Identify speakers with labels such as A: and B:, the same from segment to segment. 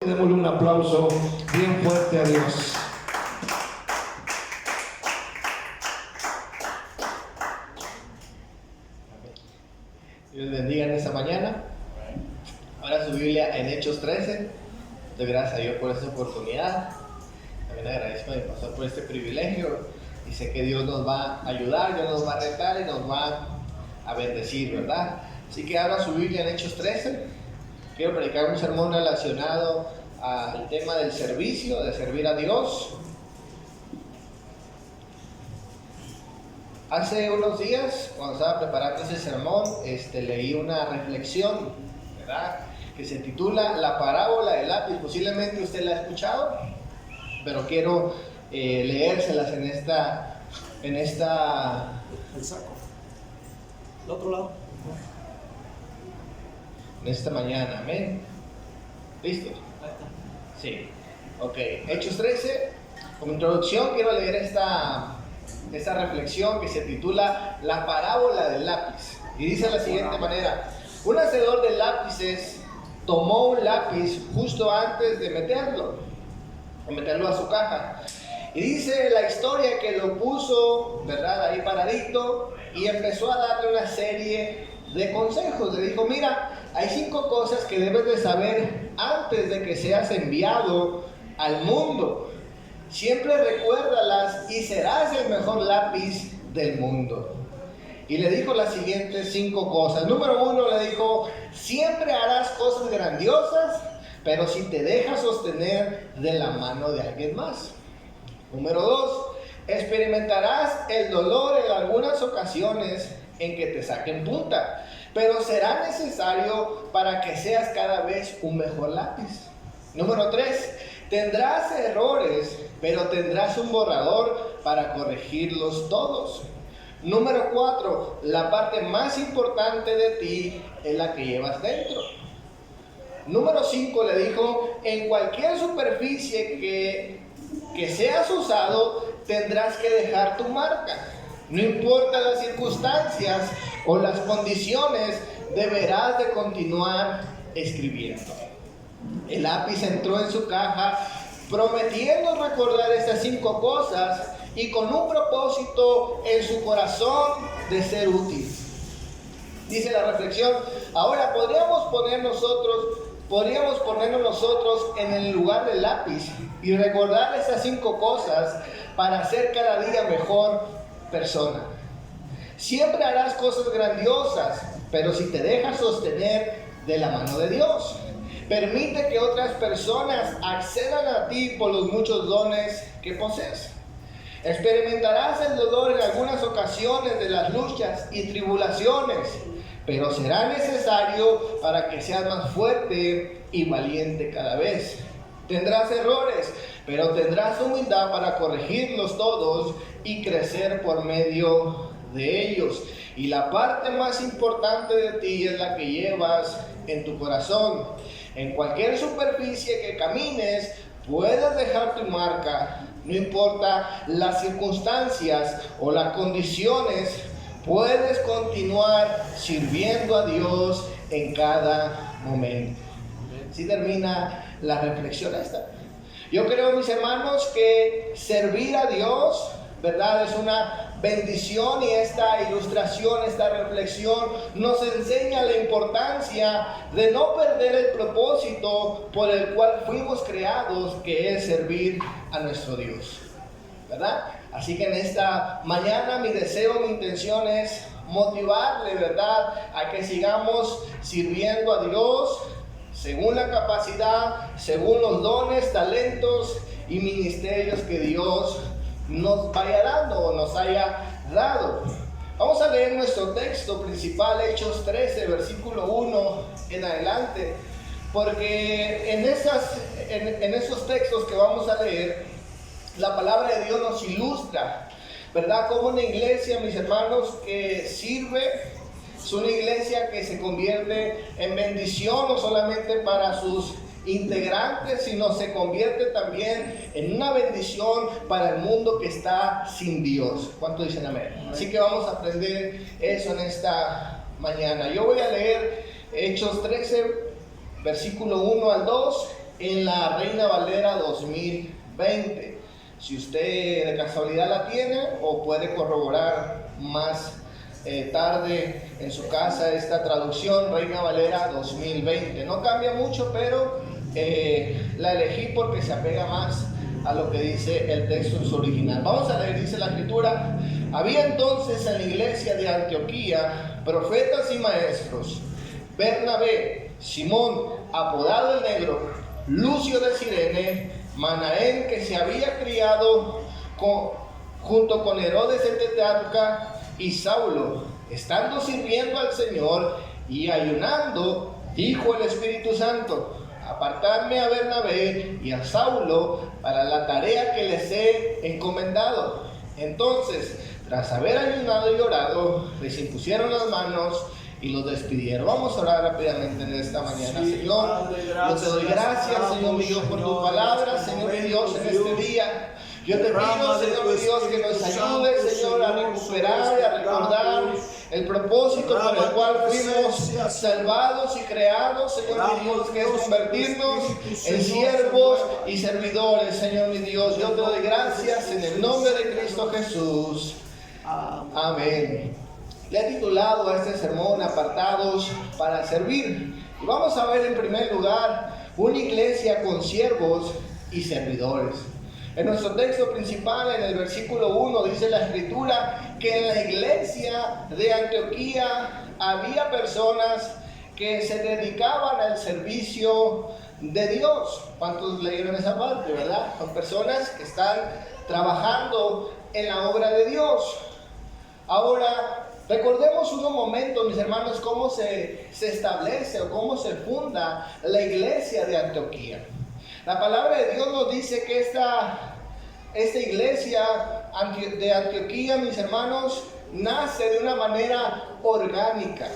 A: Démosle un aplauso bien fuerte a Dios.
B: Dios les bendiga en esta mañana. Ahora su Biblia en Hechos 13. Doy gracias a Dios por esta oportunidad. También agradezco a mi pastor por este privilegio. Y sé que Dios nos va a ayudar, Dios nos va a retar y nos va a bendecir, ¿verdad? Así que abra su Biblia en Hechos 13. Quiero predicar un sermón relacionado al tema del servicio, de servir a Dios. Hace unos días, cuando estaba preparando ese sermón, leí una reflexión, ¿verdad?, que se titula La parábola del lápiz. Posiblemente usted la ha escuchado, pero quiero leérselas en esta...
C: El saco. ¿El otro lado?
B: En esta mañana, amén. ¿Listos? Sí. Ok. Hechos 13, como introducción quiero leer esta reflexión que se titula La parábola del lápiz. Y dice de la siguiente manera: un hacedor de lápices tomó un lápiz justo antes de meterlo a su caja. Y dice la historia que lo puso, ¿verdad?, ahí paradito, y empezó a darle una serie de consejos. Le dijo: mira, hay 5 cosas que debes de saber antes de que seas enviado al mundo. Siempre recuérdalas y serás el mejor lápiz del mundo. Y le dijo las siguientes 5 cosas. Número 1, le dijo: siempre harás cosas grandiosas, pero si te dejas sostener de la mano de alguien más. Número 2, experimentarás el dolor en algunas ocasiones en que te saquen punta, pero será necesario para que seas cada vez un mejor lápiz. Número 3, tendrás errores, pero tendrás un borrador para corregirlos todos. Número 4, la parte más importante de ti es la que llevas dentro. Número 5, le dijo: en cualquier superficie que seas usado, tendrás que dejar tu marca. No importa las circunstancias o las condiciones, deberás de continuar escribiendo. El lápiz entró en su caja prometiendo recordar estas 5 cosas y con un propósito en su corazón de ser útil. Dice la reflexión: ahora podríamos ponernos nosotros en el lugar del lápiz y recordar esas 5 cosas para ser cada día mejor persona. Siempre harás cosas grandiosas, pero si te dejas sostener de la mano de Dios. Permite que otras personas accedan a ti por los muchos dones que posees. Experimentarás el dolor en algunas ocasiones de las luchas y tribulaciones, pero será necesario para que seas más fuerte y valiente cada vez. Tendrás errores, pero tendrás humildad para corregirlos todos y crecer por medio de ellos. Y la parte más importante de ti es la que llevas en tu corazón. En cualquier superficie que camines, puedes dejar tu marca. No importa las circunstancias o las condiciones, puedes continuar sirviendo a Dios en cada momento. Así termina la reflexión esta. Yo creo, mis hermanos, que servir a Dios, ¿verdad?, es una bendición, y esta ilustración, esta reflexión nos enseña la importancia de no perder el propósito por el cual fuimos creados, que es servir a nuestro Dios, ¿verdad? Así que en esta mañana mi deseo, mi intención es motivarle, ¿verdad?, a que sigamos sirviendo a Dios según la capacidad, según los dones, talentos y ministerios que Dios nos vaya dando o nos haya dado. Vamos a leer nuestro texto principal, Hechos 13, versículo 1 en adelante, porque en esos textos que vamos a leer, la palabra de Dios nos ilustra, ¿verdad?, como una iglesia, mis hermanos, que sirve. Es una iglesia que se convierte en bendición no solamente para sus integrantes, sino se convierte también en una bendición para el mundo que está sin Dios. ¿Cuánto dicen amén? Así que vamos a aprender eso en esta mañana. Yo voy a leer Hechos 13, versículo 1 al 2, en la Reina Valera 2020. Si usted de casualidad la tiene o puede corroborar más tarde en su casa esta traducción, Reina Valera 2020. No cambia mucho, pero la elegí porque se apega más a lo que dice el texto en su original. Vamos a leer, dice la escritura: había entonces en la iglesia de Antioquía profetas y maestros: Bernabé, Simón, apodado el Negro, Lucio de Cirene, Manaén, que se había criado junto con Herodes el tetrarca, y Saulo. Estando sirviendo al Señor y ayunando, dijo el Espíritu Santo: apartadme a Bernabé y a Saulo para la tarea que les he encomendado. Entonces, tras haber ayunado y orado, les impusieron las manos y los despidieron. Vamos a orar rápidamente en esta mañana. Señor, yo te doy gracias, Señor mi Dios, por tu palabra, Señor mi Dios, en este día. Yo te pido, Señor mi Dios, que nos ayude, Señor, a recuperar y a recordar el propósito por el cual fuimos salvados y creados, Señor mi Dios, que es convertirnos en siervos y servidores, Señor mi Dios. Yo te doy gracias en el nombre de Cristo Jesús. Amén. Le he titulado a este sermón Apartados para Servir. Y vamos a ver en primer lugar una iglesia con siervos y servidores. En nuestro texto principal, en el versículo 1, dice la escritura que en la iglesia de Antioquía había personas que se dedicaban al servicio de Dios. ¿Cuántos leyeron esa parte, verdad? Son personas que están trabajando en la obra de Dios. Ahora, recordemos unos momentos, mis hermanos, cómo se establece o cómo se funda la iglesia de Antioquía. La palabra de Dios nos dice que esta iglesia de Antioquía, mis hermanos, nace de una manera orgánica.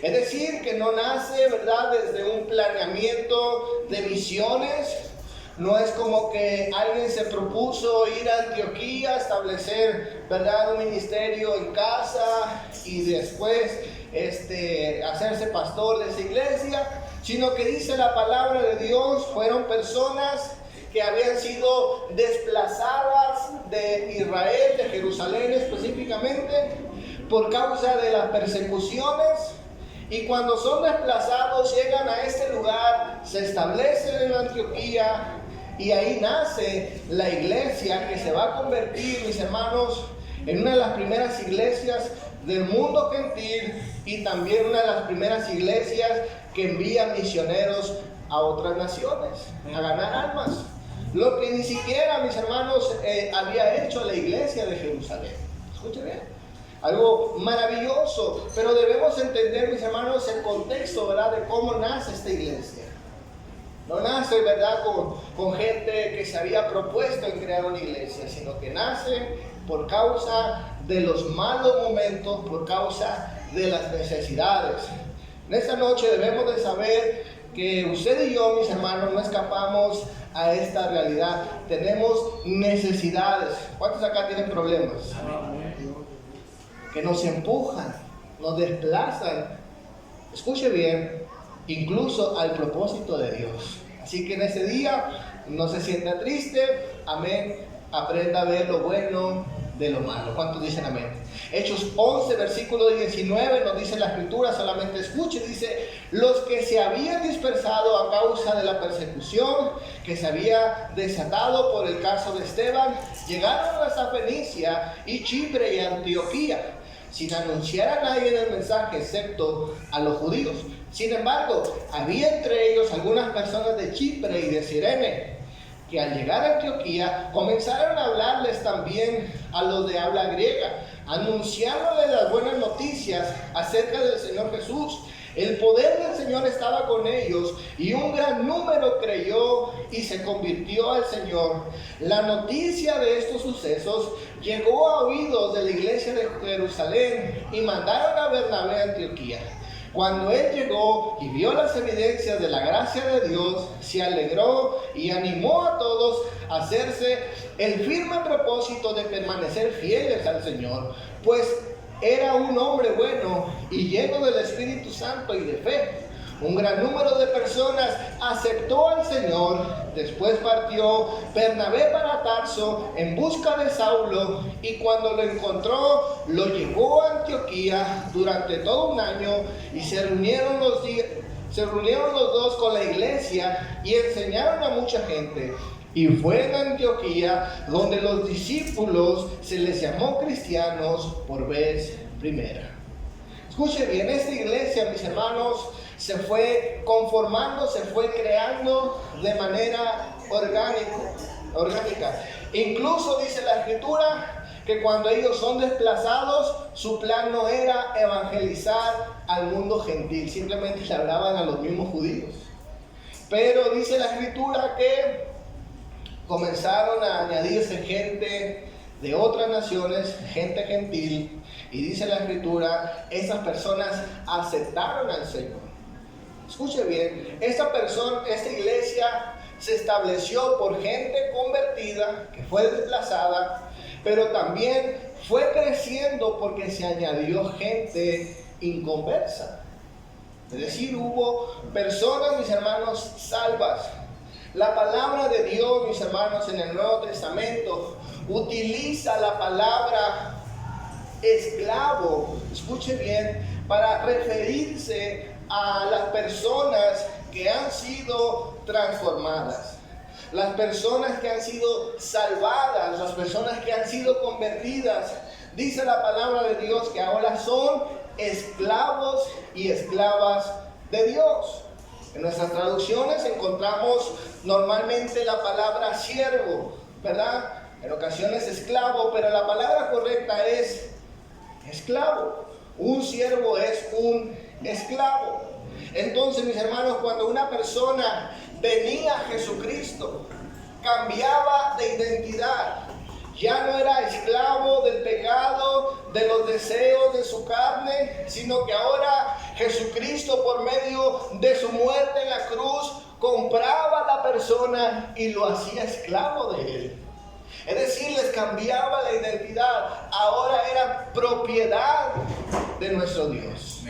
B: Es decir, que no nace, ¿verdad?, desde un planeamiento de visiones. No es como que alguien se propuso ir a Antioquía, establecer, ¿verdad?, un ministerio en casa y después hacerse pastor de esa iglesia, sino que dice la palabra de Dios, fueron personas que habían sido desplazadas de Israel, de Jerusalén específicamente, por causa de las persecuciones. Y cuando son desplazados, llegan a este lugar, se establecen en Antioquía, y ahí nace la iglesia que se va a convertir, mis hermanos, en una de las primeras iglesias del mundo gentil y también una de las primeras iglesias que envían misioneros a otras naciones a ganar almas. Lo que ni siquiera, mis hermanos, había hecho la iglesia de Jerusalén. Escuchen bien. Algo maravilloso, pero debemos entender, mis hermanos, el contexto, ¿verdad?, de cómo nace esta iglesia. No nace, ¿verdad?, con gente que se había propuesto en crear una iglesia, sino que nace por causa de los malos momentos, por causa de las necesidades. En esta noche debemos de saber que usted y yo, mis hermanos, no escapamos a esta realidad. Tenemos necesidades. ¿Cuántos acá tienen problemas? Que nos empujan, nos desplazan, escuche bien, incluso al propósito de Dios. Así que en ese día no se sienta triste, amén, aprenda a ver lo bueno de lo malo. ¿Cuántos dicen amén? Hechos 11, versículo 19 nos dice la escritura, solamente escuche, dice: los que se habían dispersado a causa de la persecución que se había desatado por el caso de Esteban, llegaron hasta Fenicia y Chipre y Antioquía, sin anunciar a nadie el mensaje excepto a los judíos. Sin embargo, había entre ellos algunas personas de Chipre y de Cirene, que al llegar a Antioquía comenzaron a hablarles también a los de habla griega, anunciándoles las buenas noticias acerca del Señor Jesús. El poder del Señor estaba con ellos y un gran número creyó y se convirtió al Señor. La noticia de estos sucesos llegó a oídos de la iglesia de Jerusalén y mandaron a Bernabé a Antioquía. Cuando él llegó y vio las evidencias de la gracia de Dios, se alegró y animó a todos a hacerse el firme propósito de permanecer fieles al Señor, pues era un hombre bueno y lleno del Espíritu Santo y de fe. Un gran número de personas aceptó al Señor. Después partió Bernabé para Tarso en busca de Saulo, y cuando lo encontró, lo llevó a Antioquía durante todo un año, y se reunieron los dos con la iglesia y enseñaron a mucha gente. Y fue en Antioquía donde los discípulos se les llamó cristianos por vez primera. Escuche bien, esta iglesia, mis hermanos, se fue conformando, se fue creando de manera orgánica. Incluso dice la Escritura que cuando ellos son desplazados, su plan no era evangelizar al mundo gentil, simplemente le hablaban a los mismos judíos. Pero dice la Escritura que comenzaron a añadirse gente de otras naciones, gente gentil, y dice la Escritura, esas personas aceptaron al Señor. Escuche bien, esta iglesia se estableció por gente convertida, que fue desplazada, pero también fue creciendo porque se añadió gente inconversa. Es decir, hubo personas, mis hermanos, salvas. La palabra de Dios, mis hermanos, en el Nuevo Testamento utiliza la palabra esclavo, escuche bien, para referirse a las personas que han sido transformadas, las personas que han sido salvadas, las personas que han sido convertidas. Dice la palabra de Dios que ahora son esclavos y esclavas de Dios. En nuestras traducciones encontramos normalmente la palabra siervo, ¿verdad? En ocasiones esclavo, pero la palabra correcta es esclavo. Un siervo es un esclavo. Entonces, mis hermanos, cuando una persona venía a Jesucristo, cambiaba de identidad. Ya no era esclavo del pecado, de los deseos de su carne, sino que ahora Jesucristo, por medio de su muerte en la cruz, compraba a la persona y lo hacía esclavo de él. Es decir, les cambiaba la identidad. Ahora era propiedad de nuestro Dios.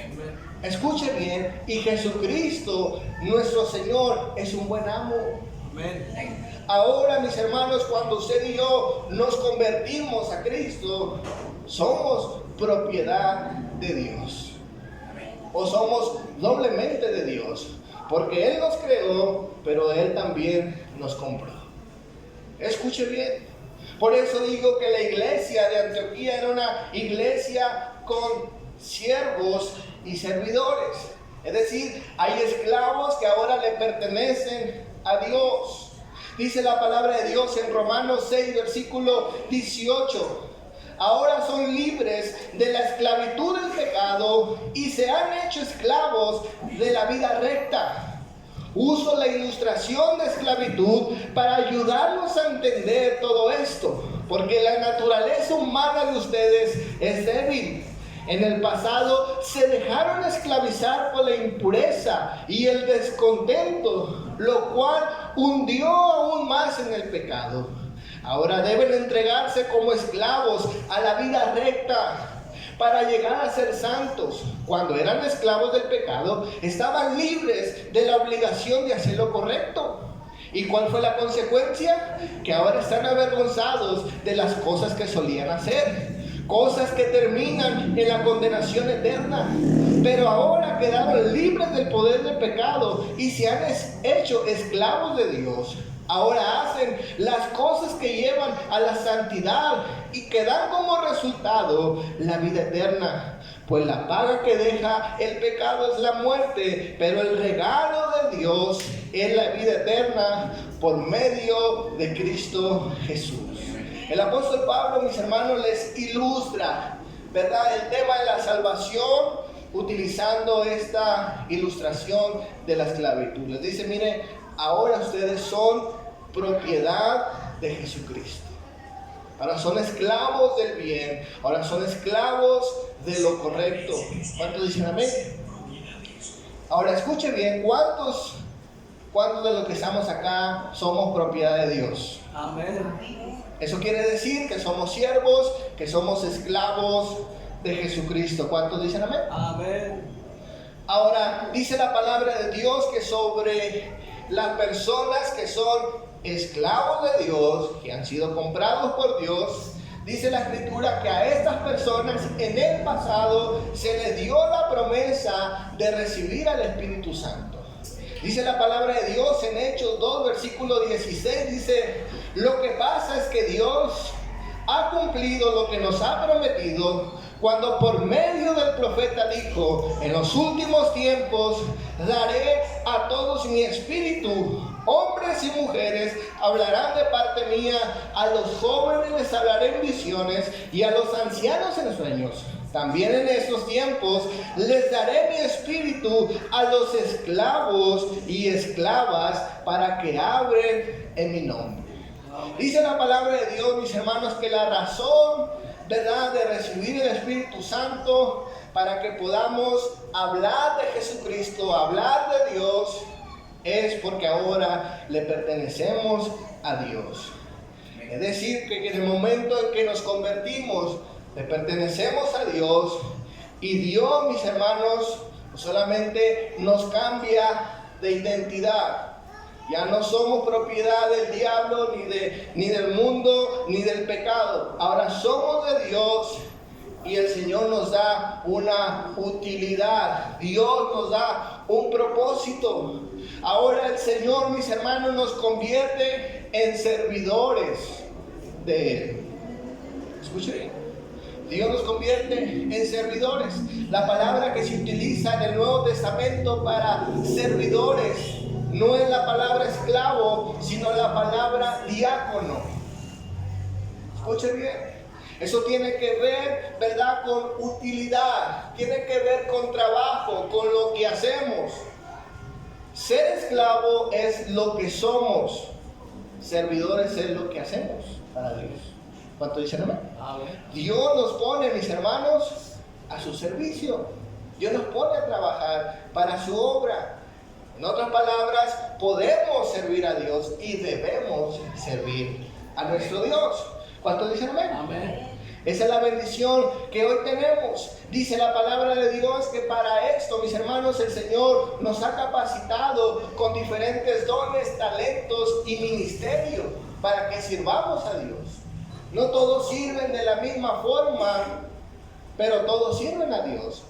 B: Escuche bien, y Jesucristo, nuestro Señor, es un buen amo. Ahora, mis hermanos, cuando usted y yo nos convertimos a Cristo, somos propiedad de Dios. O somos doblemente de Dios, porque Él nos creó, pero Él también nos compró. Escuche bien. Por eso digo que la iglesia de Antioquía era una iglesia con siervos y servidores. Es decir, hay esclavos que ahora le pertenecen a Dios. Dice la palabra de Dios en Romanos 6, versículo 18. Ahora son libres de la esclavitud del pecado y se han hecho esclavos de la vida recta. Uso la ilustración de esclavitud para ayudarnos a entender todo esto, porque la naturaleza humana de ustedes es débil. En el pasado se dejaron esclavizar por la impureza y el descontento, lo cual hundió aún más en el pecado. Ahora deben entregarse como esclavos a la vida recta para llegar a ser santos. Cuando eran esclavos del pecado, estaban libres de la obligación de hacer lo correcto. ¿Y cuál fue la consecuencia? Que ahora están avergonzados de las cosas que solían hacer. Cosas que terminan en la condenación eterna. Pero ahora quedaron libres del poder del pecado y se han hecho esclavos de Dios. Ahora hacen las cosas que llevan a la santidad y que dan como resultado la vida eterna. Pues la paga que deja el pecado es la muerte, pero el regalo de Dios es la vida eterna por medio de Cristo Jesús. El apóstol Pablo, mis hermanos, les ilustra, ¿verdad?, el tema de la salvación utilizando esta ilustración de la esclavitud. Les dice, mire, ahora ustedes son propiedad de Jesucristo. Ahora son esclavos del bien. Ahora son esclavos de lo correcto. ¿Cuántos dicen amén? Ahora escuche bien, ¿cuántos de los que estamos acá somos propiedad de Dios?
C: Amén.
B: Eso quiere decir que somos siervos, que somos esclavos de Jesucristo. ¿Cuántos dicen amén?
C: Amén.
B: Ahora, dice la palabra de Dios que sobre las personas que son esclavos de Dios, que han sido comprados por Dios, dice la Escritura que a estas personas en el pasado se les dio la promesa de recibir al Espíritu Santo. Dice la palabra de Dios en Hechos 2, versículo 16, dice: lo que pasa es que Dios ha cumplido lo que nos ha prometido cuando por medio del profeta dijo: en los últimos tiempos daré a todos mi espíritu. Hombres y mujeres hablarán de parte mía, a los jóvenes les hablaré en visiones y a los ancianos en sueños. También en estos tiempos les daré mi espíritu a los esclavos y esclavas para que hablen en mi nombre. Dice la palabra de Dios, mis hermanos, que la razón, ¿verdad?, de recibir el Espíritu Santo para que podamos hablar de Jesucristo, hablar de Dios, es porque ahora le pertenecemos a Dios. Es decir, que en el momento en que nos convertimos, le pertenecemos a Dios, y Dios, mis hermanos, no solamente nos cambia de identidad. Ya no somos propiedad del diablo, ni del mundo, ni del pecado. Ahora somos de Dios y el Señor nos da una utilidad. Dios nos da un propósito. Ahora el Señor, mis hermanos, nos convierte en servidores de Él. Escuchen. Dios nos convierte en servidores. La palabra que se utiliza en el Nuevo Testamento para servidores no es la palabra esclavo, sino la palabra diácono. Escuchen bien. Eso tiene que ver, ¿verdad?, con utilidad. Tiene que ver con trabajo, con lo que hacemos. Ser esclavo es lo que somos. Servidores es lo que hacemos para Dios. ¿Cuánto dicen amén? Dios nos pone, mis hermanos, a su servicio. Dios nos pone a trabajar para su obra. En otras palabras, podemos servir a Dios y debemos servir a nuestro Dios. ¿Cuánto dicen amén?
C: Amén.
B: Esa es la bendición que hoy tenemos. Dice la palabra de Dios que para esto, mis hermanos, el Señor nos ha capacitado con diferentes dones, talentos y ministerio para que sirvamos a Dios. No todos sirven de la misma forma, pero todos sirven a Dios.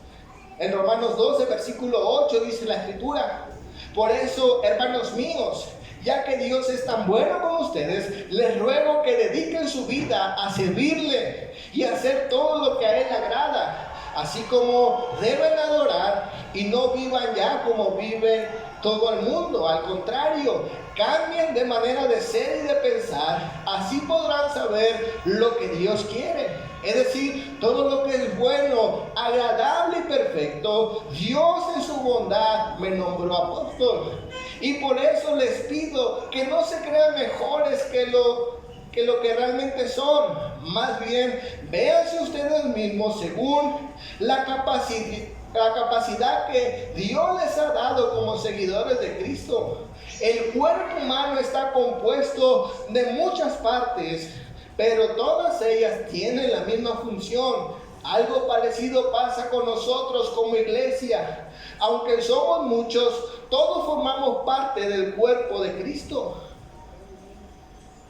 B: En Romanos 12, versículo 8 dice la Escritura: por eso, hermanos míos, ya que Dios es tan bueno con ustedes, les ruego que dediquen su vida a servirle y a hacer todo lo que a Él agrada, así como deben adorar, y no vivan ya como vive todo el mundo. Al contrario, cambien de manera de ser y de pensar, así podrán saber lo que Dios quiere. Es decir, todo lo que es bueno, agradable y perfecto. Dios en su bondad me nombró apóstol. Y por eso les pido que no se crean mejores que lo que realmente son. Más bien, véanse ustedes mismos según la capacidad que Dios les ha dado como seguidores de Cristo. El cuerpo humano está compuesto de muchas partes, pero todas ellas tienen la misma función. Algo parecido pasa con nosotros como iglesia. Aunque somos muchos, todos formamos parte del cuerpo de Cristo.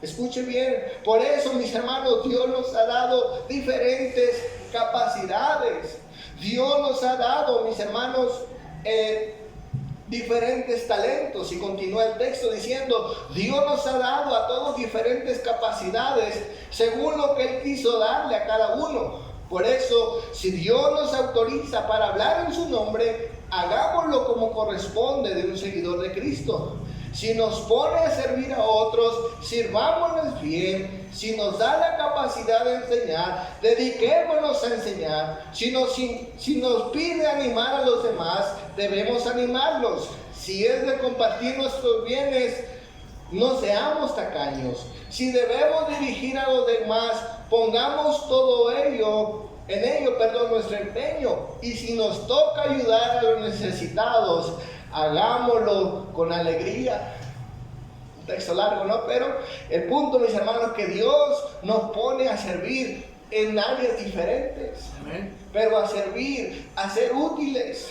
B: Escuche bien, por eso, mis hermanos, Dios nos ha dado diferentes capacidades. Dios nos ha dado, mis hermanos, diferentes talentos. Y continúa el texto diciendo: Dios nos ha dado a todos diferentes capacidades según lo que Él quiso darle a cada uno. Por eso, si Dios nos autoriza para hablar en su nombre, hagámoslo como corresponde de un seguidor de Cristo. Si nos pone a servir a otros, sirvámonos bien. Si nos da la capacidad de enseñar, dediquémonos a enseñar. Si nos pide animar a los demás, debemos animarlos. Si es de compartir nuestros bienes, no seamos tacaños. Si debemos dirigir a los demás, pongamos todo nuestro empeño. Y si nos toca ayudar a los necesitados, hagámoslo con alegría. Un texto largo, ¿no? Pero el punto, mis hermanos, que Dios nos pone a servir en áreas diferentes.
C: Amén.
B: Pero a servir, a ser útiles.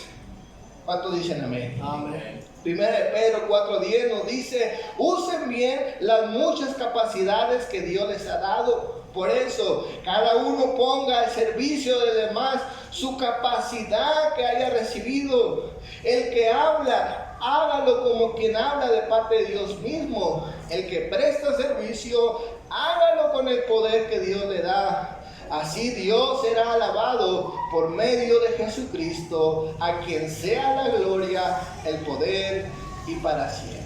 B: ¿Cuántos dicen amén?
C: Amén.
B: 1 Pedro 4:10 nos dice, usen bien las muchas capacidades que Dios les ha dado. Por eso, cada uno ponga al servicio de demás su capacidad que haya recibido. El que habla, hágalo como quien habla de parte de Dios mismo. El que presta servicio, hágalo con el poder que Dios le da. Así Dios será alabado por medio de Jesucristo, a quien sea la gloria, el poder y para siempre.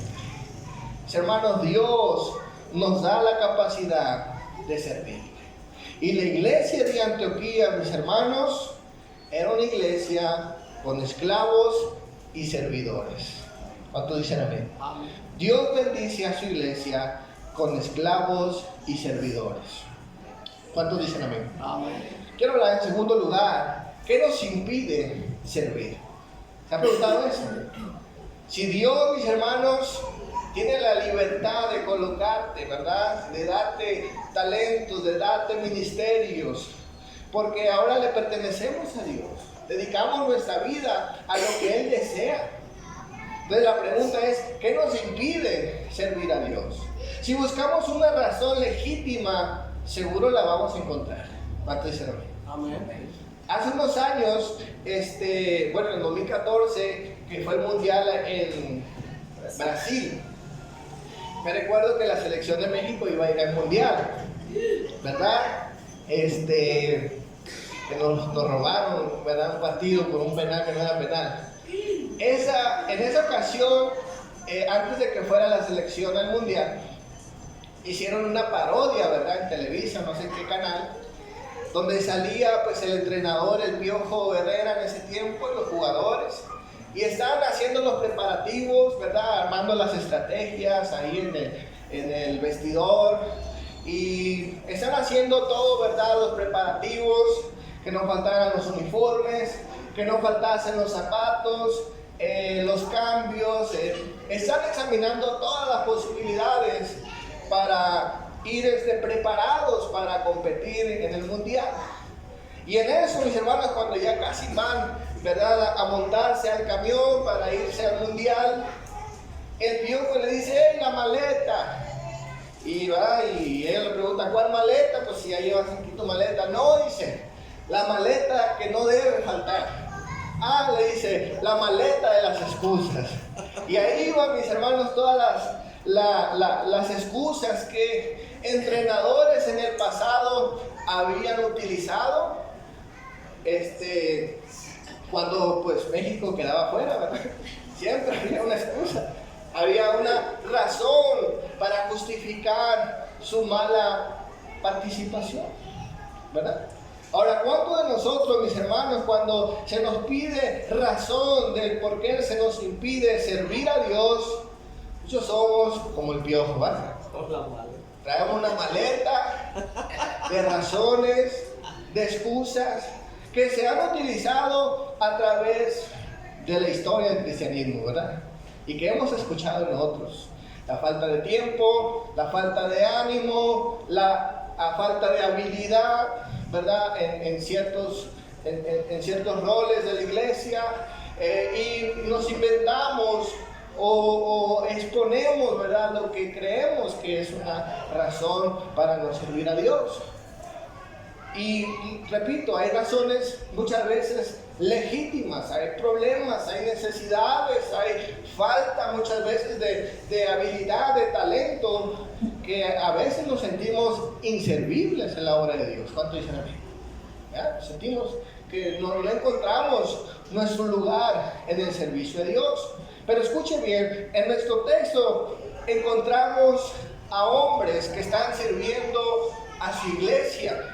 B: Mis hermanos, Dios nos da la capacidad de servir. Y la iglesia de Antioquía, mis hermanos, era una iglesia con esclavos y servidores. ¿Cuántos dicen amén?
C: Amén.
B: Dios bendice a su iglesia con esclavos y servidores. ¿Cuántos dicen amén?
C: Amén.
B: Quiero hablar en segundo lugar, ¿qué nos impide servir? ¿Se han preguntado eso? Si Dios, mis hermanos, tiene la libertad de colocarte, ¿verdad? De darte talentos, de darte ministerios, porque ahora le pertenecemos a Dios. Dedicamos nuestra vida a lo que Él desea. Entonces la pregunta es, ¿qué nos impide servir a Dios? Si buscamos una razón legítima, seguro la vamos a encontrar. ¿Cuántos dicen amén?
C: Amén.
B: Hace unos años, en el 2014, que fue el mundial en Brasil, me recuerdo que la selección de México iba a ir al mundial, ¿verdad? Que nos robaron, ¿verdad? Un partido por un penal que no era penal. En esa ocasión, antes de que fuera la selección al mundial, hicieron una parodia, ¿verdad? En Televisa, no sé en qué canal, donde salía pues el entrenador, el Piojo Herrera en ese tiempo, y los jugadores, y estaban haciendo los preparativos, ¿verdad? Armando las estrategias ahí en el vestidor, y están haciendo todo, ¿verdad? Los preparativos, que no faltaran los uniformes, que no faltasen los zapatos, los cambios, están examinando todas las posibilidades para ir preparados para competir en el mundial. Y en eso, mis hermanos, cuando ya casi van, ¿verdad?, a montarse al camión para irse al mundial, el Piojo le dice, ¡hey, la maleta! Y ella le pregunta, ¿cuál maleta? Pues si ya llevas aquí tu maleta. No, dice, la maleta que no debe faltar. Le dice, la maleta de las excusas. Y ahí van, mis hermanos, todas las excusas que entrenadores en el pasado habían utilizado cuando pues México quedaba fuera, ¿verdad? Siempre había una excusa, había una razón para justificar su mala participación, ¿verdad? Ahora, ¿cuántos de nosotros, mis hermanos, cuando se nos pide razón del por qué se nos impide servir a Dios, muchos somos como el Piojo, ¿verdad? Traemos una maleta de razones, de excusas que se han utilizado a través de la historia del cristianismo, ¿verdad? Y que hemos escuchado en otros. La falta de tiempo, la falta de ánimo, la falta de habilidad, ¿verdad? En ciertos roles de la iglesia, y nos inventamos o exponemos, ¿verdad?, lo que creemos que es una razón para no servir a Dios. Y repito, hay razones muchas veces legítimas, hay problemas, hay necesidades, hay falta muchas veces de habilidad, de talento, que a veces nos sentimos inservibles en la obra de Dios. ¿Cuánto dicen a mí? ¿Ya? Sentimos que no encontramos nuestro lugar en el servicio de Dios. Pero escuche bien, en nuestro texto encontramos a hombres que están sirviendo a su iglesia.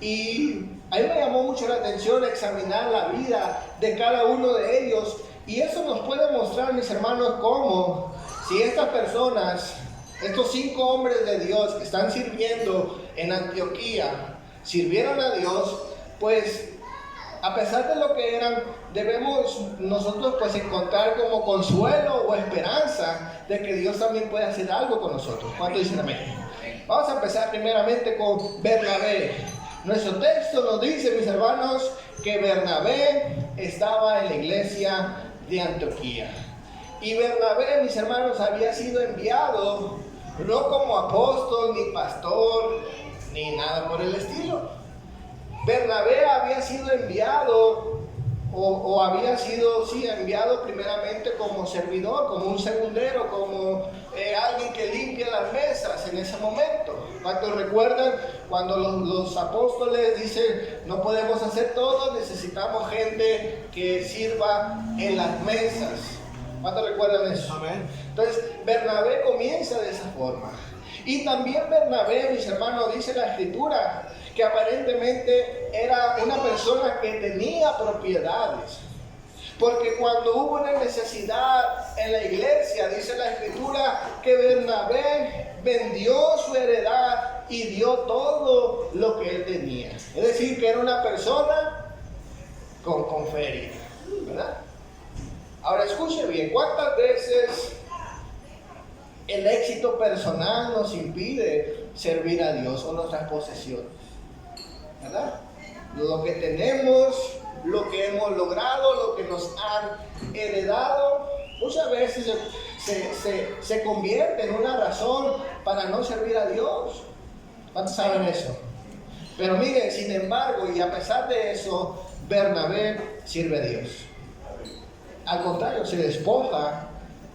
B: Y a mí me llamó mucho la atención examinar la vida de cada uno de ellos. Y eso nos puede mostrar, mis hermanos, cómo si estas personas, estos 5 hombres de Dios que están sirviendo en Antioquía, sirvieron a Dios, pues a pesar de lo que eran, debemos nosotros pues encontrar como consuelo o esperanza de que Dios también puede hacer algo con nosotros. ¿Cuánto dicen amén? Vamos a empezar primeramente con Bernabé. Nuestro texto nos dice, mis hermanos, que Bernabé estaba en la iglesia de Antioquía. Y Bernabé, mis hermanos, había sido enviado no como apóstol, ni pastor, ni nada por el estilo. Bernabé había sido enviado o había sido, sí, enviado primeramente como servidor, como un segundero, como alguien que limpia las mesas en ese momento. ¿Cuántos recuerdan cuando los apóstoles dicen, no podemos hacer todo, necesitamos gente que sirva en las mesas? ¿Cuántos recuerdan eso?
C: Amén.
B: Entonces, Bernabé comienza de esa forma. Y también Bernabé, mis hermanos, dice la escritura, que aparentemente era una persona que tenía propiedades. Porque cuando hubo una necesidad en la iglesia, dice la escritura, que Bernabé vendió su heredad y dio todo lo que él tenía. Es decir, que era una persona con feria, ¿verdad? Ahora escuche bien, ¿cuántas veces el éxito personal nos impide servir a Dios o nuestras posesiones? ¿Verdad? Lo que tenemos, lo que hemos logrado, lo que nos han heredado, muchas veces se convierte en una razón para no servir a Dios. ¿Cuántos saben eso? Pero miren, sin embargo, y a pesar de eso, Bernabé sirve a Dios. Al contrario, se despoja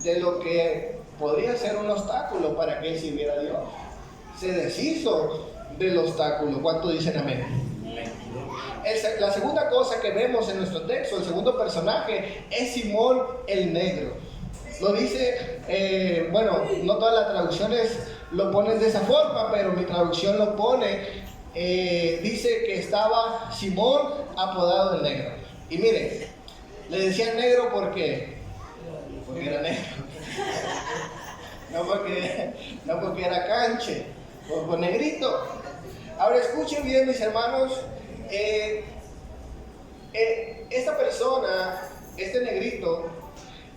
B: de lo que podría ser un obstáculo para que él sirviera a Dios. Se deshizo del obstáculo. ¿Cuánto dicen amén? La segunda cosa que vemos en nuestro texto, el segundo personaje, es Simón el Negro. Lo dice, bueno, no todas las traducciones lo ponen de esa forma, pero mi traducción lo pone, dice que estaba Simón apodado el Negro. Y miren, le decían negro porque era negro. No porque era canche, o negrito. Ahora escuchen bien, mis hermanos, esta persona, este negrito,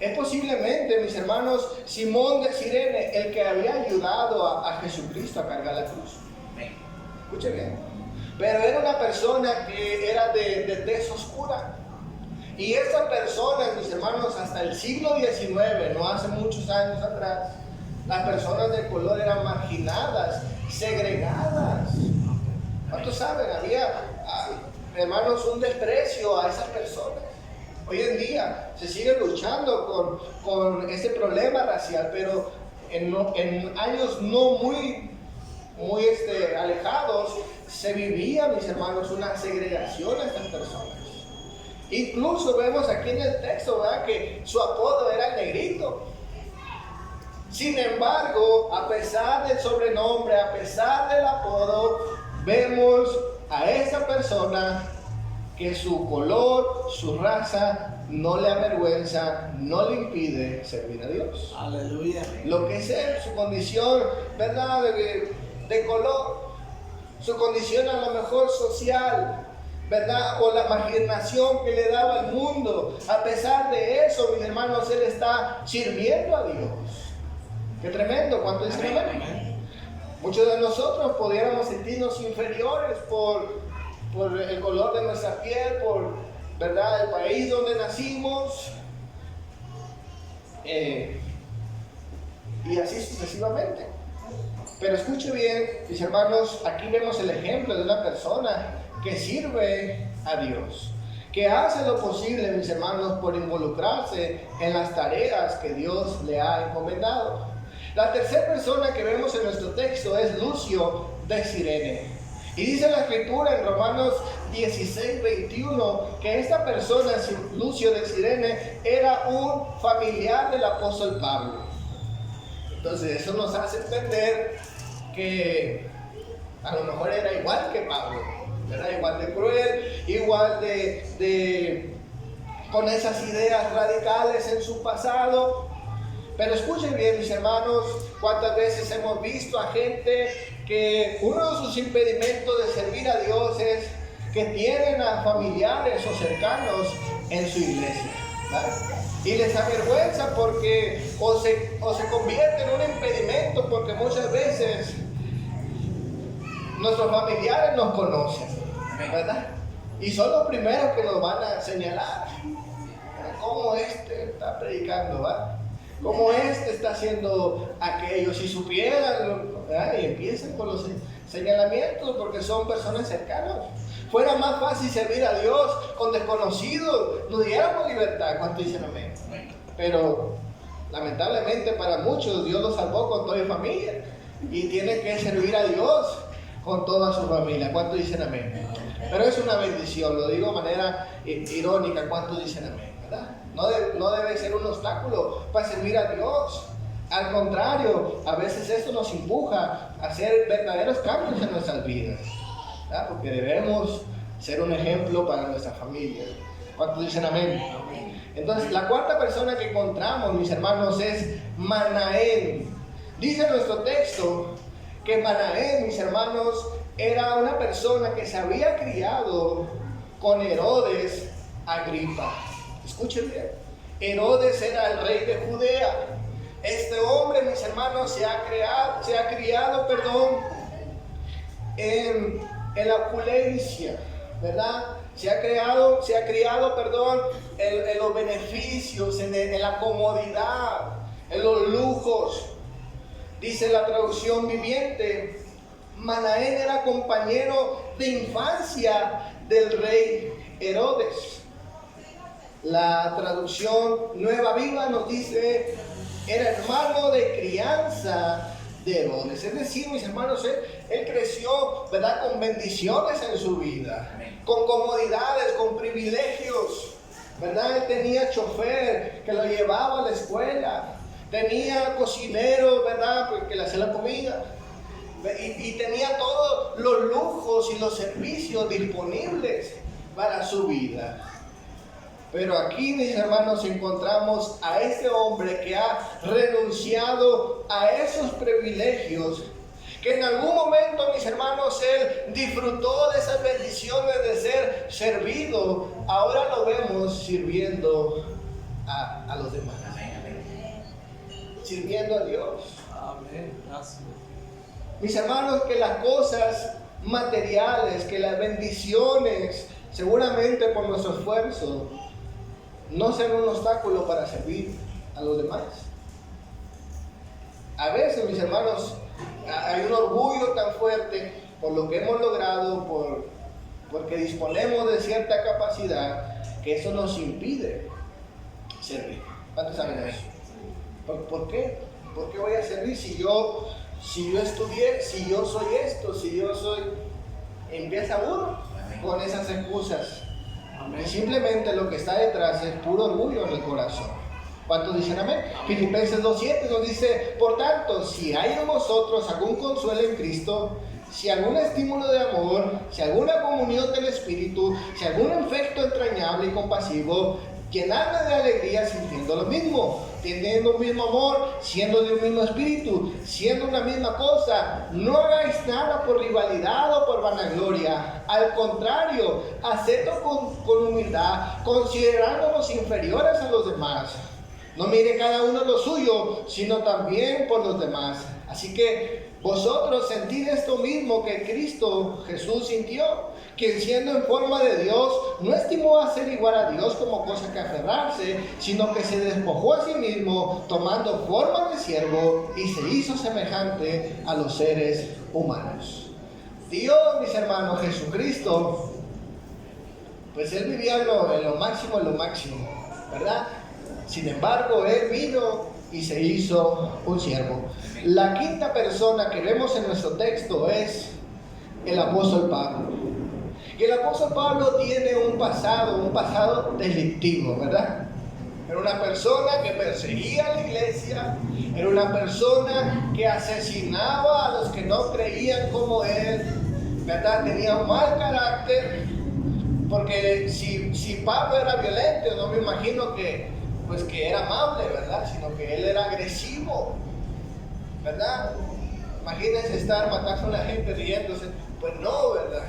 B: es posiblemente, mis hermanos, Simón de Cirene, el que había ayudado a Jesucristo a cargar la cruz. Escuchen bien. Pero era una persona que era de tez oscura. Y esta persona, mis hermanos, hasta el siglo XIX, no hace muchos años atrás, las personas de color eran marginadas, segregadas. ¿Cuántos saben? Había, hermanos, un desprecio a esas personas. Hoy en día se sigue luchando con ese problema racial, pero en años no muy alejados se vivía, mis hermanos, una segregación a estas personas. Incluso vemos aquí en el texto, ¿verdad?, que su apodo era el Negrito. Sin embargo, a pesar del sobrenombre, a pesar del apodo, vemos a esa persona que su color, su raza, no le avergüenza, no le impide servir a Dios.
C: Aleluya.
B: Lo que es él, su condición, ¿verdad?, de color, su condición a lo mejor social, ¿verdad?, o la marginación que le daba al mundo. A pesar de eso, mis hermanos, él está sirviendo a Dios. Qué tremendo. ¿Cuánto dicen amén? Muchos de nosotros pudiéramos sentirnos inferiores por el color de nuestra piel, por, ¿verdad?, el país donde nacimos, y así sucesivamente. Pero escuche bien, mis hermanos, aquí vemos el ejemplo de una persona que sirve a Dios, que hace lo posible, mis hermanos, por involucrarse en las tareas que Dios le ha encomendado. La tercera persona que vemos en nuestro texto es Lucio de Cirene. Y dice la escritura en Romanos 16:21 que esta persona, Lucio de Cirene, era un familiar del apóstol Pablo. Entonces eso nos hace entender que a lo mejor era igual que Pablo, ¿verdad? Igual de cruel, igual de con esas ideas radicales en su pasado. Pero escuchen bien, mis hermanos, cuántas veces hemos visto a gente que uno de sus impedimentos de servir a Dios es que tienen a familiares o cercanos en su iglesia, ¿verdad? Y les avergüenza porque o se convierte en un impedimento porque muchas veces nuestros familiares nos conocen, ¿verdad? Y son los primeros que nos van a señalar. Cómo este está predicando, ¿va? Cómo este está haciendo aquello. Si supieran, ¿verdad? Y empiezan con los señalamientos porque son personas cercanas. Fuera más fácil servir a Dios con desconocidos, nos diéramos libertad. ¿Cuánto dicen amén? Pero lamentablemente para muchos Dios los salvó con toda su familia y tienen que servir a Dios con toda su familia. ¿Cuánto dicen amén? Pero es una bendición, lo digo de manera irónica. ¿Cuánto dicen amén? ¿Verdad? No debe ser un obstáculo para servir a Dios. Al contrario, a veces esto nos empuja a hacer verdaderos cambios en nuestras vidas, ¿verdad? Porque debemos ser un ejemplo para nuestra familia. ¿Cuántos dicen amén? Entonces, la cuarta persona que encontramos, mis hermanos, es Manaén. Dice nuestro texto que Manaén, mis hermanos, era una persona que se había criado con Herodes Agripa. Escuchen bien, Herodes era el rey de Judea. Este hombre, mis hermanos, se ha criado en la opulencia, ¿verdad? Se ha criado, en los beneficios, en la comodidad, en los lujos. Dice la traducción viviente, Manaén era compañero de infancia del rey Herodes. La traducción Nueva Viva nos dice, era hermano de crianza de Herodes. Es decir, mis hermanos, él creció, ¿verdad?, con bendiciones en su vida, con comodidades, con privilegios, ¿verdad? Él tenía chofer que lo llevaba a la escuela, tenía cocinero, ¿verdad?, que le hacía la comida, y tenía todos los lujos y los servicios disponibles para su vida. Pero aquí, mis hermanos, encontramos a este hombre que ha renunciado a esos privilegios, que en algún momento, mis hermanos, él disfrutó de esas bendiciones de ser servido. Ahora lo vemos sirviendo a los demás. Sirviendo a Dios.
C: Amén. Gracias.
B: Mis hermanos, que las cosas materiales, que las bendiciones, seguramente por nuestro esfuerzo, no sean un obstáculo para servir a los demás. A veces, mis hermanos, hay un orgullo tan fuerte por lo que hemos logrado, porque disponemos de cierta capacidad, que eso nos impide servir. ¿Cuántos saben eso? ¿Por qué? ¿Por qué voy a servir si yo estudié, si yo soy esto, si yo soy... Empieza uno con esas excusas. Y simplemente lo que está detrás es puro orgullo en el corazón. ¿Cuántos dicen amén? Filipenses 2:7 nos dice, por tanto, si hay en vosotros algún consuelo en Cristo, si algún estímulo de amor, si alguna comunión del Espíritu, si algún afecto entrañable y compasivo, llenadme de alegría sintiendo lo mismo, teniendo un mismo amor, siendo de un mismo espíritu, siendo una misma cosa. No hagáis nada por rivalidad o por vanagloria. Al contrario, hacedlo con humildad, considerándonos inferiores a los demás. No mire cada uno lo suyo, sino también por los demás. Así que vosotros sentid esto mismo que Cristo Jesús sintió, quien siendo en forma de Dios, no estimó a ser igual a Dios como cosa que aferrarse, sino que se despojó a sí mismo, tomando forma de siervo, y se hizo semejante a los seres humanos. Dios, mis hermanos, Jesucristo, pues Él vivía en lo máximo, ¿verdad? Sin embargo, Él vino y se hizo un siervo. La quinta persona que vemos en nuestro texto es el apóstol Pablo. Y el apóstol Pablo tiene un pasado delictivo, ¿verdad? Era una persona que perseguía a la iglesia, era una persona que asesinaba a los que no creían como él, ¿verdad? Tenía un mal carácter, porque si Pablo era violento, no me imagino que era amable, ¿verdad? Sino que él era agresivo, ¿verdad? Imagínense estar matando a la gente riéndose. Pues no, ¿verdad?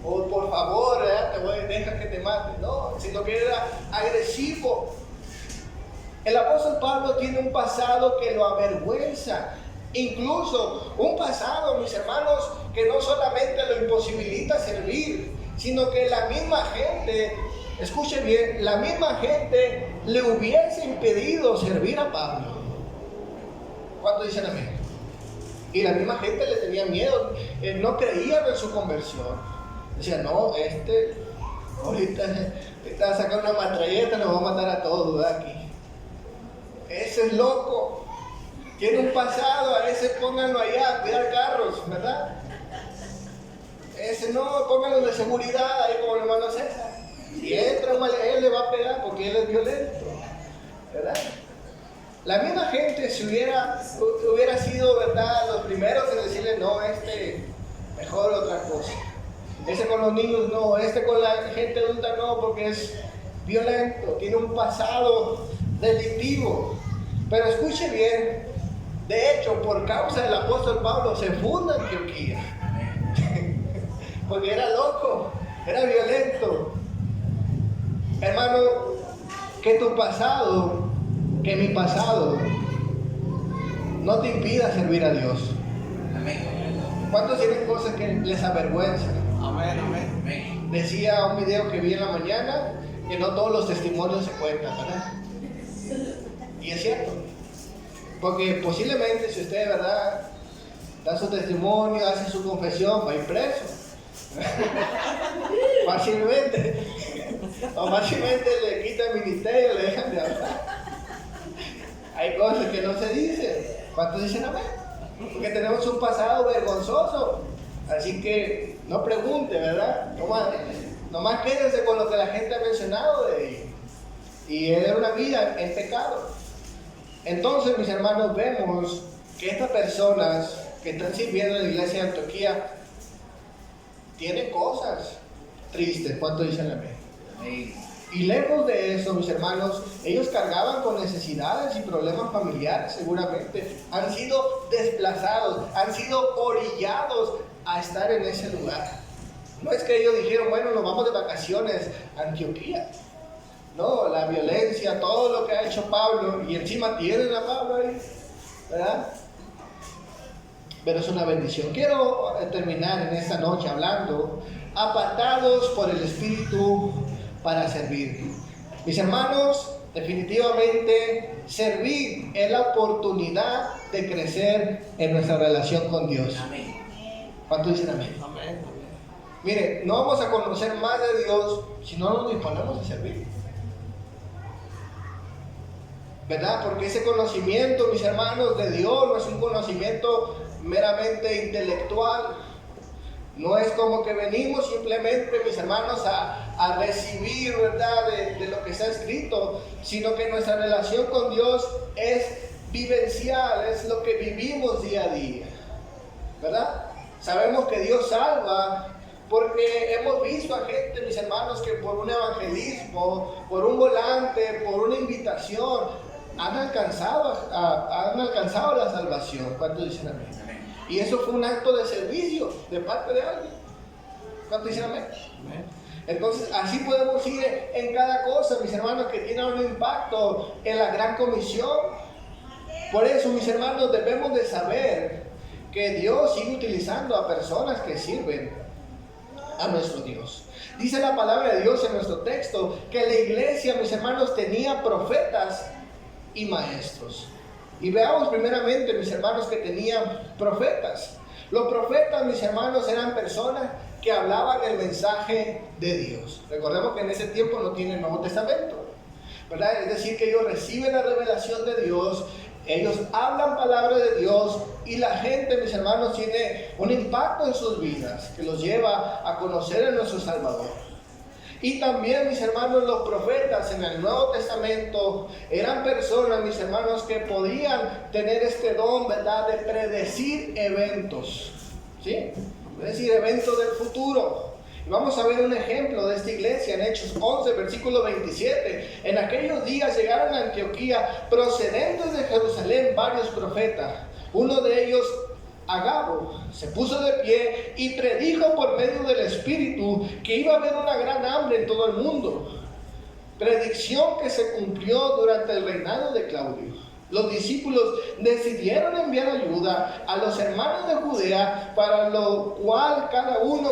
B: O por favor, ¿verdad? Deja que te mate. No, sino que era agresivo. El apóstol Pablo tiene un pasado que lo avergüenza. Incluso un pasado, mis hermanos, que no solamente lo imposibilita servir, sino que la misma gente, escuche bien, la misma gente le hubiese impedido servir a Pablo. ¿Cuántos dicen amén? Y la misma gente le tenía miedo, no creían en su conversión. Decían, no, ahorita va a sacar una matralleta, nos va a matar a todos de aquí. Ese es loco, tiene un pasado, a ese pónganlo allá a cuidar carros, ¿verdad? Ese no, pónganlo de seguridad ahí como el hermano César. Si entra él le va a pegar porque él es violento, ¿verdad? La misma gente si hubiera sido, ¿verdad?, los primeros en decirle, no, mejor otra cosa. Ese con los niños no, con la gente adulta no, porque es violento, tiene un pasado delictivo. Pero escuche bien, de hecho, por causa del apóstol Pablo se funda Antioquía. Porque era loco, era violento. Hermano, que tu pasado, que mi pasado, no te impida servir a Dios. Amén. ¿Cuántos tienen cosas que les avergüenzan?
C: Amén, amén, amén.
B: Decía un video que vi en la mañana que no todos los testimonios se cuentan, ¿verdad? Y es cierto. Porque posiblemente si usted de verdad da su testimonio, hace su confesión, va a ir preso. Fácilmente. O fácilmente le quitan el ministerio, le dejan de hablar. Hay cosas que no se dicen. ¿Cuántos dicen amén? Porque tenemos un pasado vergonzoso. Así que no pregunte, ¿verdad? Nomás quédense con lo que la gente ha mencionado de ellos. Y era una vida en pecado. Entonces, mis hermanos, vemos que estas personas que están sirviendo en la iglesia de Antioquía tienen cosas tristes. ¿Cuántos dicen amén? Y lejos de eso, mis hermanos, ellos cargaban con necesidades y problemas familiares seguramente. Han sido desplazados, han sido orillados a estar en ese lugar. No es que ellos dijeron, bueno, nos vamos de vacaciones a Antioquía. No, la violencia, todo lo que ha hecho Pablo, y encima tienen a Pablo ahí, ¿verdad? Pero es una bendición. Quiero terminar en esta noche hablando, apartados por el Espíritu para servir. Mis hermanos, definitivamente servir es la oportunidad de crecer en nuestra relación con Dios.
C: Amén.
B: ¿Cuántos dicen amén?
C: Amén.
B: Mire, no vamos a conocer más de Dios si no nos disponemos a servir, ¿verdad? Porque ese conocimiento, mis hermanos, de Dios no es un conocimiento meramente intelectual. No es como que venimos simplemente, mis hermanos, a recibir, ¿verdad?, de lo que está escrito, sino que nuestra relación con Dios es vivencial, es lo que vivimos día a día, ¿verdad? Sabemos que Dios salva porque hemos visto a gente, mis hermanos, que por un evangelismo, por un volante, por una invitación, han alcanzado la salvación. ¿Cuántos dicen amén? Y eso fue un acto de servicio de parte de alguien. ¿Cuántos dicen amén? Amén. Entonces, así podemos ir en cada cosa, mis hermanos, que tiene un impacto en la gran comisión. Por eso, mis hermanos, debemos de saber que Dios sigue utilizando a personas que sirven a nuestro Dios. Dice la palabra de Dios en nuestro texto que la iglesia, mis hermanos, tenía profetas y maestros. Y veamos primeramente, mis hermanos, que tenían profetas. Los profetas, mis hermanos, eran personas que hablaban el mensaje de Dios. Recordemos que en ese tiempo no tienen Nuevo Testamento, ¿verdad? Es decir, que ellos reciben la revelación de Dios, ellos hablan palabra de Dios, y la gente, mis hermanos, tiene un impacto en sus vidas que los lleva a conocer a nuestro Salvador. Y también, mis hermanos, los profetas en el Nuevo Testamento eran personas, mis hermanos, que podían tener este don, ¿verdad?, de predecir eventos, ¿sí? Es decir, eventos del futuro. Y vamos a ver un ejemplo de esta iglesia en Hechos 11, versículo 27. En aquellos días llegaron a Antioquía, procedentes de Jerusalén, varios profetas. Uno de ellos, Agabo, se puso de pie y predijo por medio del Espíritu que iba a haber una gran hambre en todo el mundo. Predicción que se cumplió durante el reinado de Claudio. Los discípulos decidieron enviar ayuda a los hermanos de Judea, para lo cual cada uno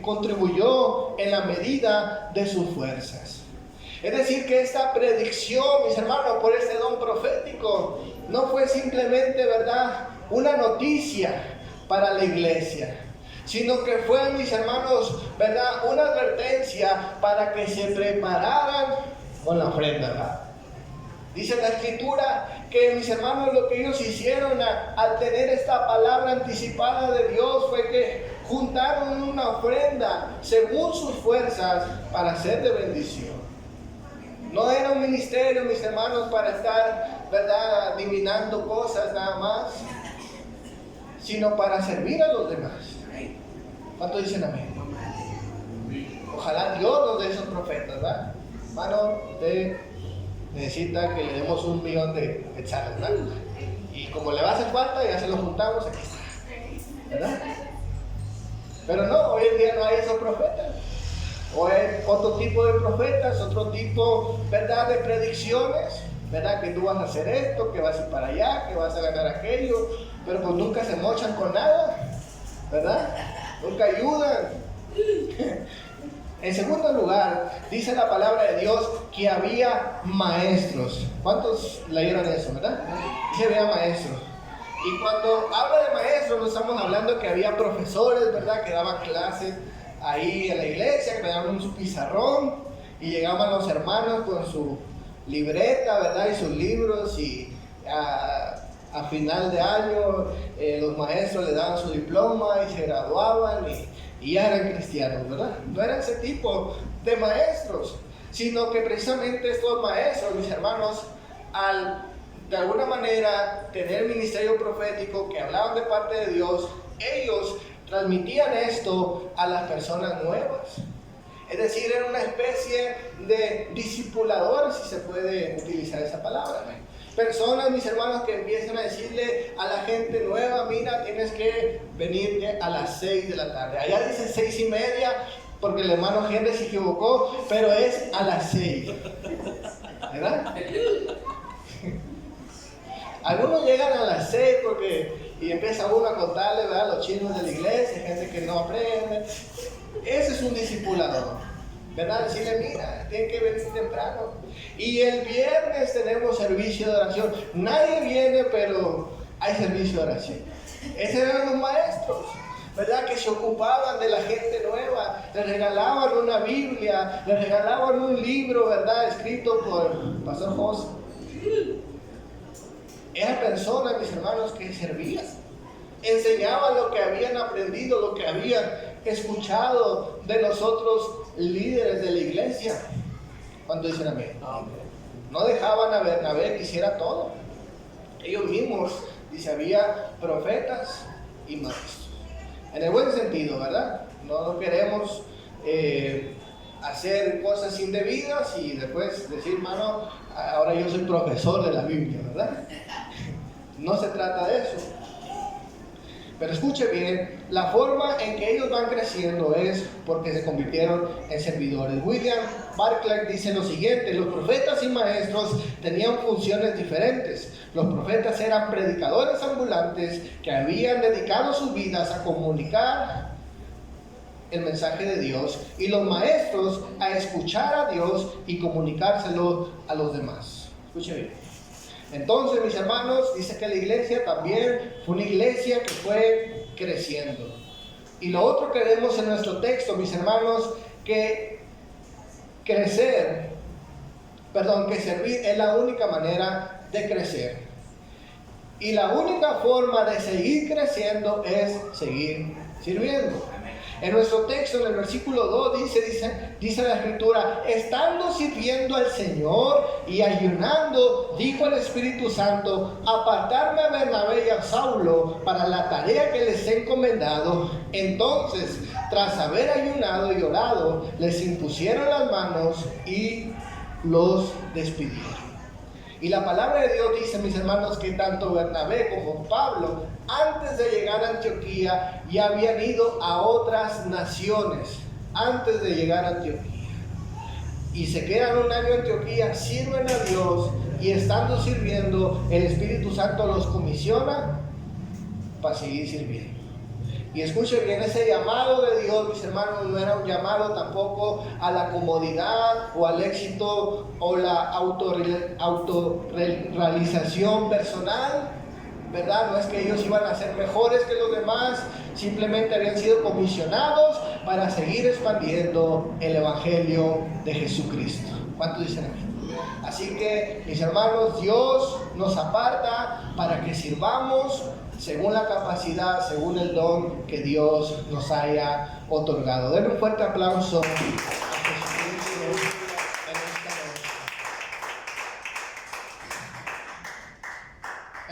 B: contribuyó en la medida de sus fuerzas. Es decir, que esta predicción, mis hermanos, por este don profético, no fue simplemente, ¿verdad?, una noticia para la iglesia, sino que fue, mis hermanos, ¿verdad?, una advertencia para que se prepararan con la ofrenda, ¿verdad? Dice la Escritura que, mis hermanos, lo que ellos hicieron al tener esta palabra anticipada de Dios fue que juntaron una ofrenda según sus fuerzas para ser de bendición. No era un ministerio, mis hermanos, para estar, ¿verdad?, adivinando cosas nada más, sino para servir a los demás. ¿Cuántos dicen amén? Ojalá Dios nos dé esos profetas, ¿verdad? Hermano, usted necesita que le demos 1 millón de quetzales, ¿verdad? Y como le va a hacer falta, ya se lo juntamos, aquí está, ¿verdad? Pero no, hoy en día no hay esos profetas. O hay otro tipo de profetas, otro tipo, ¿verdad?, de predicciones, ¿verdad?, que tú vas a hacer esto, que vas a ir para allá, que vas a ganar aquello, pero pues nunca se mochan con nada, ¿verdad? Nunca ayudan. En segundo lugar, dice la palabra de Dios que había maestros. ¿Cuántos leyeron eso, verdad? Dice había maestros. Y cuando habla de maestros, no estamos hablando que había profesores, ¿verdad?, que daban clases ahí en la iglesia, que daban su pizarrón y llegaban los hermanos con su libreta, ¿verdad?, y sus libros, y a final de año los maestros le daban su diploma y se graduaban y ya eran cristianos, ¿verdad? No era ese tipo de maestros, sino que precisamente estos maestros, mis hermanos, al de alguna manera tener ministerio profético, que hablaban de parte de Dios, ellos transmitían esto a las personas nuevas. Es decir, era una especie de discipuladores, si se puede utilizar esa palabra. Personas, mis hermanos, que empiezan a decirle a la gente nueva: mira, tienes que venir a las 6 de la tarde. Allá dice 6:30, porque el hermano Henry se equivocó, pero es a las 6. ¿Verdad? Algunos llegan a las 6 y empieza uno a contarle, ¿verdad?, los chismes de la iglesia, gente que no aprende. Ese es un discipulador, ¿verdad? Decirle: mira, tiene que venir temprano. Y el viernes tenemos servicio de oración. Nadie viene, pero hay servicio de oración. Esos eran los maestros, ¿verdad?, que se ocupaban de la gente nueva. Les regalaban una Biblia, les regalaban un libro, ¿verdad?, escrito por Pastor José. Eran personas, mis hermanos, que servían, enseñaban lo que habían aprendido, lo que habían escuchado de los otros líderes de la iglesia. ¿Cuánto dicen amén? No dejaban a Bernabé que hiciera todo. Ellos mismos, dice, había profetas y maestros. En el buen sentido, ¿verdad? No queremos hacer cosas indebidas y después decir: hermano, ahora yo soy profesor de la Biblia, ¿verdad? No se trata de eso. Pero escuche bien, la forma en que ellos van creciendo es porque se convirtieron en servidores. William Barclay dice lo siguiente: los profetas y maestros tenían funciones diferentes. Los profetas eran predicadores ambulantes que habían dedicado sus vidas a comunicar el mensaje de Dios, y los maestros a escuchar a Dios y comunicárselo a los demás. Escuche bien. Entonces, mis hermanos, dice que la iglesia también fue una iglesia que fue creciendo. Y lo otro que vemos en nuestro texto, mis hermanos, que servir es la única manera de crecer. Y la única forma de seguir creciendo es seguir sirviendo. En nuestro texto, en el versículo 2, dice la Escritura: estando sirviendo al Señor y ayunando, dijo el Espíritu Santo: apartarme a Bernabé y a Saulo para la tarea que les he encomendado. Entonces, tras haber ayunado y orado, les impusieron las manos y los despidieron. Y la palabra de Dios dice, mis hermanos, que tanto Bernabé como Pablo, antes de llegar a Antioquía, ya habían ido a otras naciones, antes de llegar a Antioquía. Y se quedan un año en Antioquía, sirven a Dios, y estando sirviendo, el Espíritu Santo los comisiona para seguir sirviendo. Y escuchen bien, ese llamado de Dios, mis hermanos, no era un llamado tampoco a la comodidad o al éxito o la autorrealización personal, ¿verdad? No es que ellos iban a ser mejores que los demás, simplemente habían sido comisionados para seguir expandiendo el Evangelio de Jesucristo. ¿Cuántos dicen amén? Así que, mis hermanos, Dios nos aparta para que sirvamos según la capacidad, según el don que Dios nos haya otorgado. Denle un fuerte aplauso